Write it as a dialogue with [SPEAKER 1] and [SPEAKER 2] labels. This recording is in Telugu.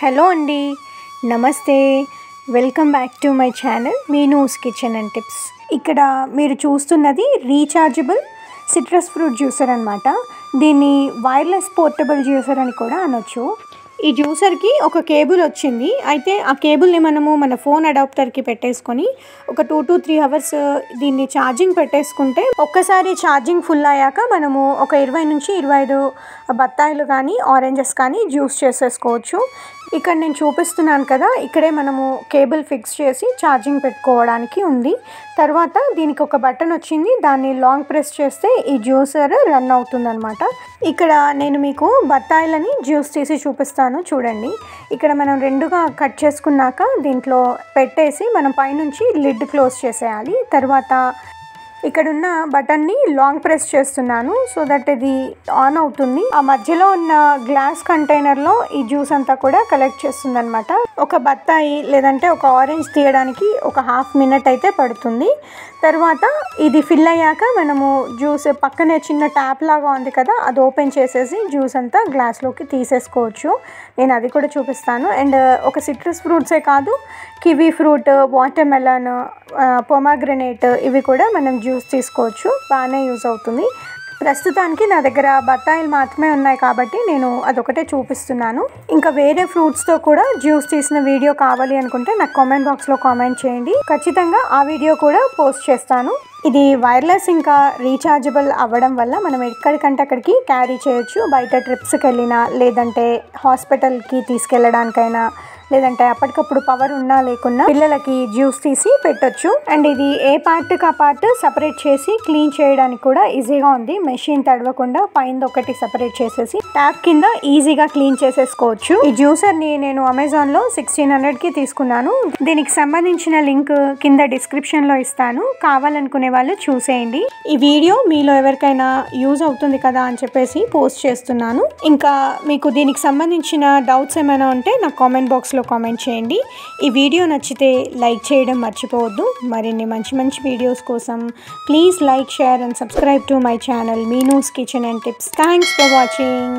[SPEAKER 1] హలో అండి, నమస్తే. Welcome back to my channel Meenu's kitchen and tips. ఇక్కడ మీరు చూస్తున్నది రీఛార్జబుల్ సిట్రస్ ఫ్రూట్ జ్యూసర్ అనమాట. దీన్ని వైర్లెస్ పోర్టబుల్ జ్యూసర్ అని కూడా అనొచ్చు. ఈ జ్యూసర్కి ఒక కేబుల్ వచ్చింది. అయితే ఆ కేబుల్ని మనము మన ఫోన్ అడాప్టర్కి పెట్టేసుకొని ఒక 2 to 3 అవర్స్ దీన్ని ఛార్జింగ్ పెట్టేసుకుంటే ఒక్కసారి ఛార్జింగ్ ఫుల్ అయ్యాక మనము ఒక 20 నుంచి 25 బత్తాయిలు కానీ ఆరెంజెస్ కానీ జ్యూస్ చేసేసుకోవచ్చు. ఇక్కడ నేను చూపిస్తున్నాను కదా, ఇక్కడే మనము కేబుల్ ఫిక్స్ చేసి ఛార్జింగ్ పెట్టుకోవడానికి ఉంది. తర్వాత దీనికి ఒక బటన్ వచ్చింది, దాన్ని లాంగ్ ప్రెస్ చేస్తే ఈ జ్యూసర్ రన్ అవుతుందన్నమాట. ఇక్కడ నేను మీకు బత్తాయిలని జ్యూస్ తీసి చూపిస్తాను చూడండి. ఇక్కడ మనం రెండుగా కట్ చేసుకున్నాక దీంట్లో పెట్టేసి మనం పైనుంచి లిడ్ క్లోజ్ చేసేయాలి. తర్వాత ఇక్కడున్న బటన్ని లాంగ్ ప్రెస్ చేస్తున్నాను సో దట్ ఇది ఆన్ అవుతుంది. ఆ మధ్యలో ఉన్న గ్లాస్ కంటైనర్లో ఈ జ్యూస్ అంతా కూడా కలెక్ట్ చేస్తుంది అనమాట. ఒక బత్తాయి లేదంటే ఒక ఆరెంజ్ తీయడానికి ఒక ½ మినిట్ అయితే పడుతుంది. తర్వాత ఇది ఫిల్ అయ్యాక మనము జ్యూస్ పక్కనే చిన్న ట్యాప్ లాగా ఉంది కదా, అది ఓపెన్ చేసేసి జ్యూస్ అంతా గ్లాస్లోకి తీసేసుకోవచ్చు. నేను అది కూడా చూపిస్తాను. అండ్ ఒక సిట్రస్ ఫ్రూట్సే కాదు, కివీ ఫ్రూట్, వాటర్ మెలన్, పొమాగ్రనేట్ ఇవి కూడా మనం జ్యూస్ తీసుకోవచ్చు. బాగానే యూజ్ అవుతుంది. ప్రస్తుతానికి నా దగ్గర బత్తాయిలు మాత్రమే ఉన్నాయి కాబట్టి నేను అదొకటే చూపిస్తున్నాను. ఇంకా వేరే ఫ్రూట్స్తో కూడా జ్యూస్ తీసిన వీడియో కావాలి అనుకుంటే నాకు కామెంట్ బాక్స్లో కామెంట్ చేయండి. ఖచ్చితంగా ఆ వీడియో కూడా పోస్ట్ చేస్తాను. ఇది వైర్లెస్ ఇంకా రీఛార్జబుల్ అవ్వడం వల్ల మనం ఎక్కడికంటే అక్కడికి క్యారీ చేయొచ్చు. బయట ట్రిప్స్కి వెళ్ళినా లేదంటే హాస్పిటల్కి తీసుకెళ్ళడానికైనా లేదంటే అప్పటికప్పుడు పవర్ ఉన్నా లేకున్నా పిల్లలకి జ్యూస్ తీసి పెట్టొచ్చు. అండ్ ఇది ఏ పార్ట్కి ఆ పార్ట్ సపరేట్ చేసి క్లీన్ చేయడానికి కూడా ఈజీగా ఉంది. మెషిన్ తడవకుండా పైన ఒకటి సపరేట్ చేసేసి ట్యాప్ కింద ఈజీగా క్లీన్ చేసేసుకోవచ్చు. ఈ జ్యూసర్ని నేను అమెజాన్లో 1600కి తీసుకున్నాను. దీనికి సంబంధించిన లింక్ కింద డిస్క్రిప్షన్లో ఇస్తాను, కావాలనుకునే వాళ్ళు చూసేయండి. ఈ వీడియో మీలో ఎవరికైనా యూజ్ అవుతుంది కదా అని చెప్పేసి పోస్ట్ చేస్తున్నాను. ఇంకా మీకు దీనికి సంబంధించిన డౌట్స్ ఏమైనా ఉంటే నాకు కామెంట్ బాక్స్లో కామెంట్ చేయండి. ఈ వీడియో నచ్చితే లైక్ చేయడం మర్చిపోవద్దు. మరిన్ని మంచి వీడియోస్ కోసం please like, share and subscribe to my channel Meenu's kitchen and tips. Thanks for watching.